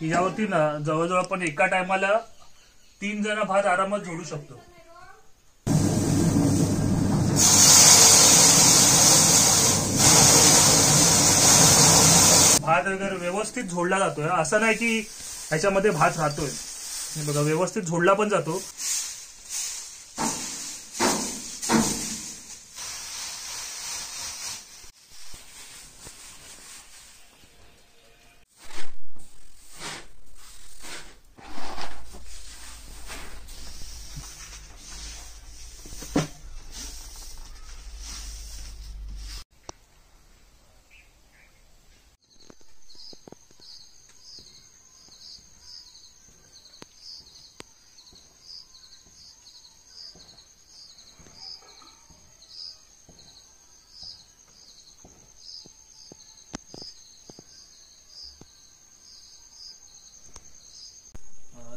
यावरती ना जवळजवळ आपण एका टायमाला 3 जण भात आरामात जोडू शकतो। भात वगैरे व्यवस्थित झोडला जातोय, असं नाही की ह्याच्यामध्ये भात राहतोय। हे बघा व्यवस्थित झोडला पण जातो।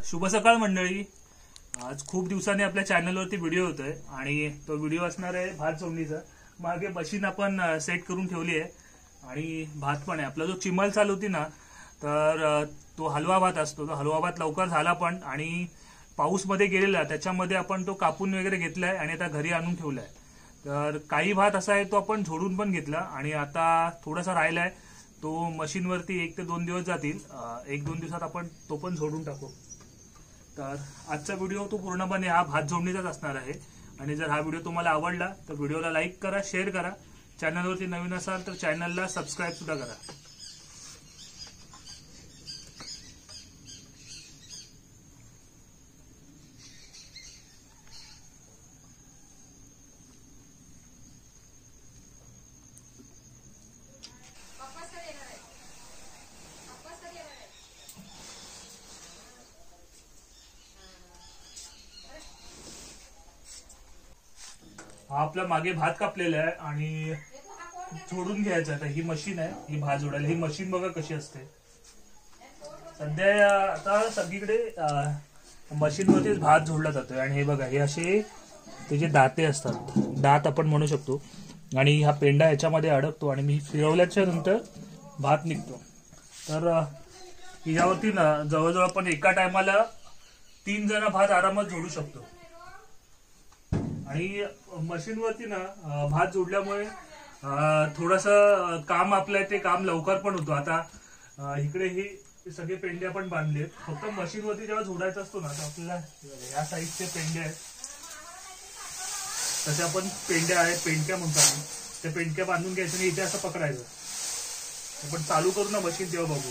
शुभ सकाळ मंडळी। आज खूप दिवसांनी आपल्या चॅनलवरती व्हिडिओ होतोय आणि तो व्हिडिओ असणार आहे भात जोडणीचा। मागे मशीन आपण सेट करून ठेवली आहे आणि भात पण आहे। आपला जो चिमल चालू होती ना, तर तो हलवा भात असतो। तो हलवा भात लवकर झाला पण, आणि पाऊस मध्ये गेलेला त्याच्यामध्ये आपण तो कापून वगैरे घेतलाय आणि आता घरी आणून ठेवलाय। तर काही भात असा आहे तो आपण झोडून पण घेतला आणि आता थोडासा राहिलाय, तो मशीनवरती 1 ते 2 दिवस जातील। 1-2 दिवसात आपण तो पण झोडून टाकू। तर आजचा व्हिडिओ तो पूर्णपणे हा भात जोडणीचाच असणार आहे। आणि जर हा व्हिडिओ तुम्हाला आवडला तर व्हिडिओला लाईक करा, शेअर करा। चॅनलवरती नवीन असाल तर चॅनलला सबस्क्राईब सुद्धा करा। हा आपला मागे भात कापलेला आहे आणि जोडून घ्यायचा आहे। ही मशीन आहे, ही भात जोडायला। ही मशीन बघा कशी असते। सध्या आता सगळीकडे मशीनवरतीच भात जोडला जातोय। आणि हे बघा, हे असे त्याचे दाते असतात, दात आपण म्हणू शकतो। आणि हा पेंडा याच्यामध्ये अडकतो आणि मी फिरवल्याच्या नंतर भात निघतो। तर यावरती ना जवळजवळ आपण एका टायमाला 3 जण भात आरामात जोडू शकतो। आणि मशीनवरती ना भात जोडल्यामुळे थोडंसं काम आपलं ते काम लवकर पण होतं। आता इकडे हे सगळे पेंडे आपण बांधलेत। फक्त मशीनवरती जेव्हा जोडायचं असतो ना, तर आपल्याला या साईजचे पेंडे आहेत, तसे आपण पेंड्या आहेत, पेंडक्या म्हणतात, ते पेंडक्या बांधून घ्यायचं आणि इथे असं पकडायचं। आपण चालू करू ना मशीन तेव्हा बघू।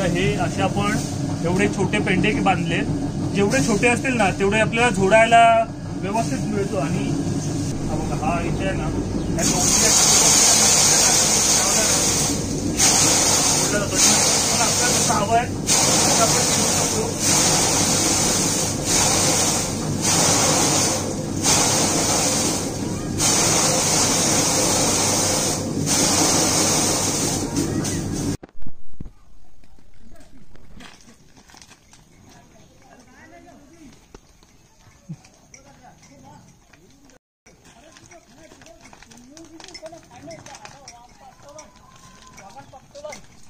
हे असे आपण एवढे छोटे पेंडे बांधले, जेवढे छोटे असतील ना तेवढे आपल्याला जोडायला व्यवस्थित मिळतो। आणि हा इथे आहे ना, आपल्याला जसं हवं आहे तसं आपण जोडू शकतो।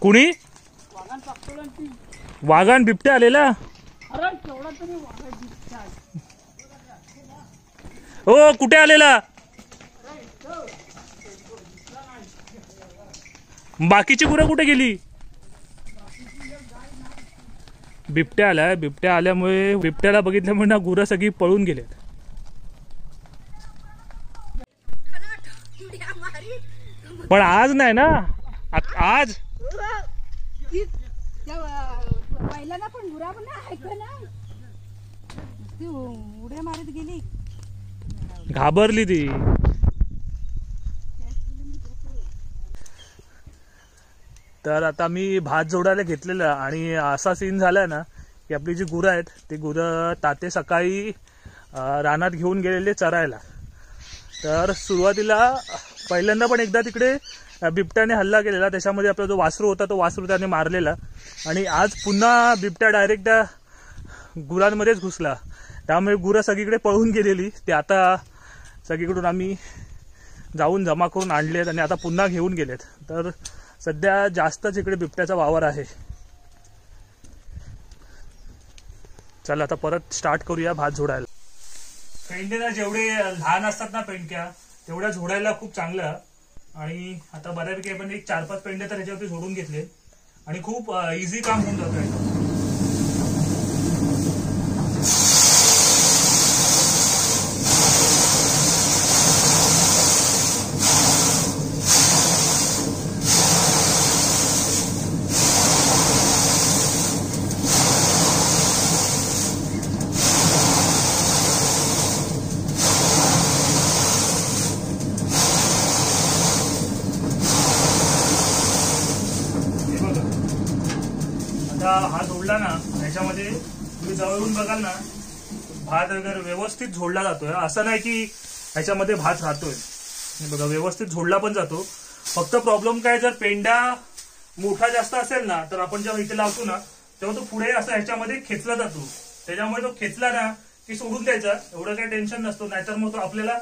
कुणी वाघान बिबट्या आलेला? हो, कुठे आलेला? बाकीची गुरं कुठे गेली? बिबट्या आलाय। बिबट्या आल्यामुळे, बिबट्याला बघितल्यामुळे ना गुरं सगळी पळून गेलेत। पण आज नाही ना, आज पहिल्यांदा पण गुरा पण ऐक ना ती उड्या मारत गेली घाबरली ती. तर आता मी भात जोडायला घेतलेलं आणि असा सीन झालाय ना की आपली जी गुरं आहेत ती गुरं ताते सकाळी रानात घेऊन गेलेले चरायला. तर सुरुवातीला पहिल्यांदा पण एकदा तिकडे बिबट्याने हल्ला केलेला, त्याच्यामध्ये आपला जो वासरू होता तो वासरू त्याने मारलेला. आणि आज पुन्हा बिबट्या डायरेक्ट त्या गुरांमध्येच घुसला, त्यामुळे गुरं सगळीकडे पळून गेलेली. ते आता सगळीकडून आम्ही जाऊन जमा करून आणलेत आणि आता पुन्हा घेऊन गेलेत. तर सध्या जास्तच इकडे बिबट्याचा वावर आहे. चला आता परत स्टार्ट करूया भात झोडायला. पेंडे जेवढे लहान असतात ना पेंडक्या तेवढ्या झोडायला खूप चांगलं. आणि आता बऱ्यापैकी आपण एक 4-5 पेंडे तर ह्याच्यावरती झोडून घेतले आणि खूप इझी काम होऊन जातं. हा झोडला ना ह्याच्यामध्ये तुम्ही जवळून बघाल ना भात वगैरे व्यवस्थित झोडला जातोय. असं नाही की ह्याच्यामध्ये भात राहतोय, बघा व्यवस्थित झोडला पण जातो. फक्त प्रॉब्लेम काय, जर पेंडा मोठा जास्त असेल ना तर आपण जेव्हा इथे लावतो ना तेव्हा तो पुढे असं ह्याच्यामध्ये खेचला जातो. त्याच्यामुळे तो खेचला ना की सोडून द्यायचा, एवढं काही टेन्शन नसतो. नाहीतर मग तो आपल्याला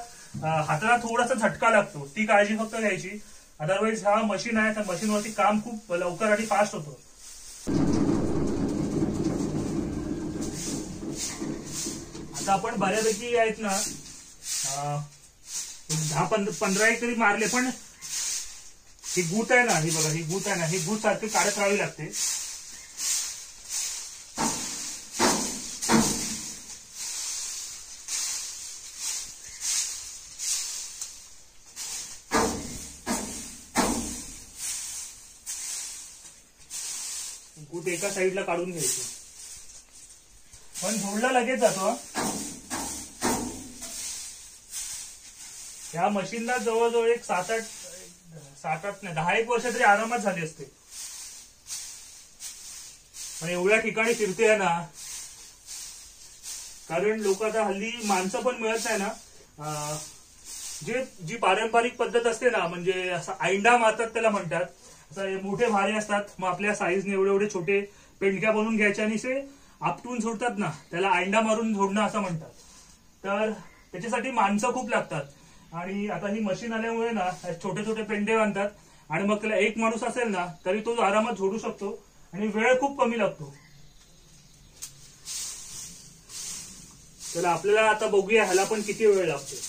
हाताला थोडासा झटका लागतो, ती काळजी फक्त घ्यायची. अदरवाईज हा मशीन आहे, त्या मशीनवरती काम खूप लवकर आणि फास्ट होतं. आता आपण बऱ्यापैकी आहेत ना 10-15 एक तरी मारले, पण ही गूट आहे ना, ही बघा ही गूट आहे ना, ही गूट सारखी काढत राहावी लागते. गूट एका साईडला काढून घ्यायची, पण झोडला लगेच जातो. या मशीनला जवळजवळ एक 7-8 नाही 10 वर्ष तरी आरामात झाली असते. पण एवढ्या ठिकाणी फिरते ना, कारण लोक आता हल्ली माणसं पण मिळत नाही ना. जी पारंपरिक पद्धत असते ना, म्हणजे असं आईंडा मारतात त्याला म्हणतात. असं मोठे भारे असतात, मग आपल्या साईजने एवढे एवढे छोटे पेंडक्या बनवून घ्यायच्या आणि ते आपटून झोडतात ना, त्याला आईंडा मारून झोडणं असं म्हणतात. तर त्याच्यासाठी माणसं खूप लागतात. आणि आता ही मशीन आल्यामुळे ना छोटे छोटे पेंडे बांधतात आणि मग त्याला एक माणूस असेल ना तरी तो आरामात झोडू शकतो आणि वेळ खूप कमी लागतो. त्याला आपल्याला आता बघूया ह्याला पण किती वेळ लागतो.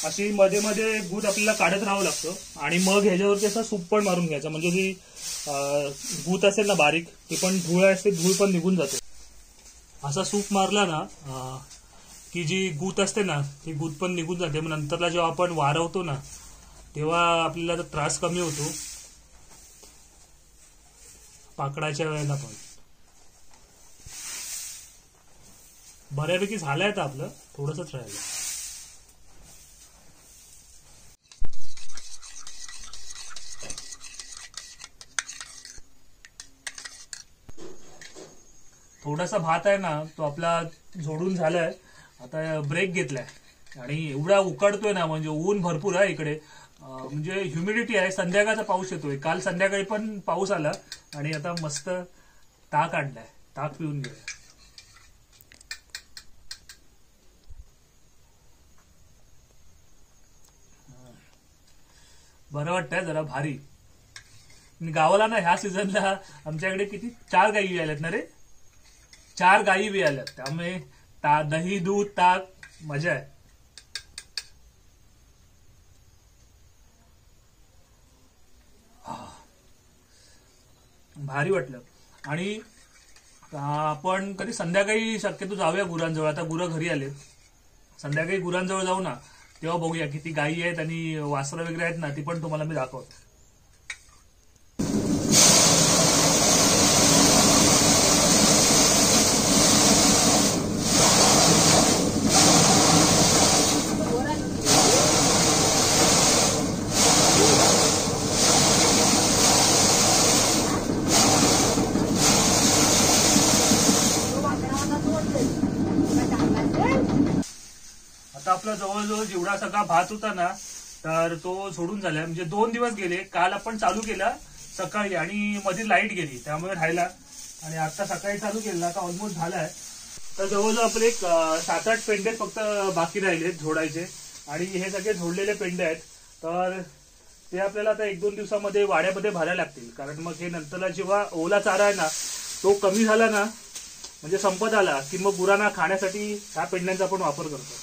अशी मध्ये मध्ये गूद आपल्याला काढत राहावं लागतं आणि मग ह्याच्यावरती असा सूप पण मारून घ्यायचा, म्हणजे जी गूद असेल ना बारीक, ती पण धूळ असते, धूळ पण निघून जाते. असा सूप मारला ना की जी गूद असते ना ती गूद पण निघून जाते. मग नंतरला जेव्हा आपण वारवतो ना तेव्हा आपल्याला त्रास कमी होतो पाकडाच्या वेळेला पण. बऱ्यापैकी झालंय तर आपलं थोडंसंच राहिलं. थोडासा भात आहे ना तो आपला झोडून झालाय. आता ब्रेक घेतलाय आणि एवढा उकडतोय ना, म्हणजे ऊन भरपूर आहे इकडे. म्हणजे ह्युमिडिटी आहे. संध्याकाळचा पाऊस येतोय. काल संध्याकाळी पण पाऊस आला आणि आता मस्त ताक आणलाय. ताक पिऊन घेऊया. बरं वाटतंय जरा भारी. गावाला ना ह्या सीझनला आमच्याकडे किती 4 गायी आल्यात ना रे. 4 गायी बी आल्यात. त्यामुळे दही दूध ताक मजा आहे. भारी वाटलं. आणि आपण कधी संध्याकाळी शक्यतो जाऊया गुरांजवळ. आता गुरं घरी आले, संध्याकाळी गुरांजवळ जाऊ ना, तेव्हा बघूया किती गायी आहेत आणि वासरं वगैरे आहेत ना, ती पण तुम्हाला मी दाखवतो. आता आपला जवळजवळ जेवढा सगळा भात होता ना, तर तो सोडून झाला. म्हणजे 2 दिवस गेले. काल आपण चालू केला सकाळी आणि मध्ये लाईट गेली, त्यामुळे राहिला. आणि आता सकाळी चालू केला, आता ऑलमोस्ट झालाय. तर जवळजवळ आपले 7-8 पेंडे फक्त बाकी राहिले झोडायचे. आणि हे सगळे झोडलेले पेंडे आहेत. तर ते आपल्याला आता 1-2 दिवसामध्ये वाड्यामध्ये भरायला लागतील. कारण मग हे नंतरला जेव्हा ओला चारा आहे ना, तो कमी झाला ना, म्हणजे संपत आला की मग गुरांना खाण्यासाठी ह्या पेंड्यांचा आपण वापर करतो.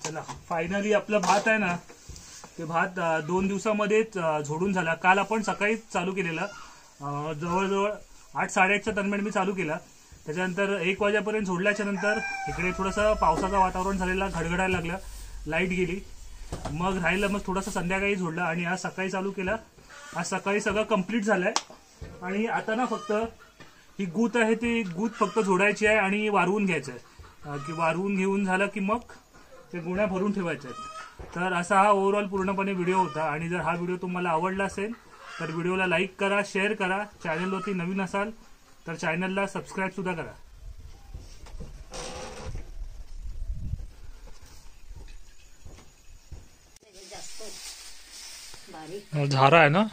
चला, फायनली आपलं भात आहे ना, ते भात 2 दिवसामध्येच झोडून झाला. काल आपण सकाळी चालू केलेला, जवळजवळ 8-8:30च्या दरम्यान मी चालू केला. त्याच्यानंतर 1 वाजेपर्यंत झोडल्याच्या नंतर इकडे थोडंसं पावसाचं वातावरण झालेलं, घडघडायला लागलं, लाईट गेली. मग राहिलं, मग थोडंसं संध्याकाळी झोडलं आणि आज सकाळी चालू केला. आज सकाळी सगळं कंप्लीट झालंय. आणि आता ना फक्त ही गूत आहे, ती गूत फक्त झोडायची आहे आणि वारवून घ्यायचं आहे. की वारवून घेऊन झालं की मग ते गुण्या भरून ठेवायच्या आहेत. तर असा हा ओव्हरऑल पूर्णपणे व्हिडिओ होता. आणि जर हा व्हिडिओ तुम्हाला आवडला असेल तर व्हिडिओला लाईक करा, शेअर करा. चॅनलवरती नवीन असाल तर चॅनलला सबस्क्राईब सुद्धा करा. झारा आहे ना.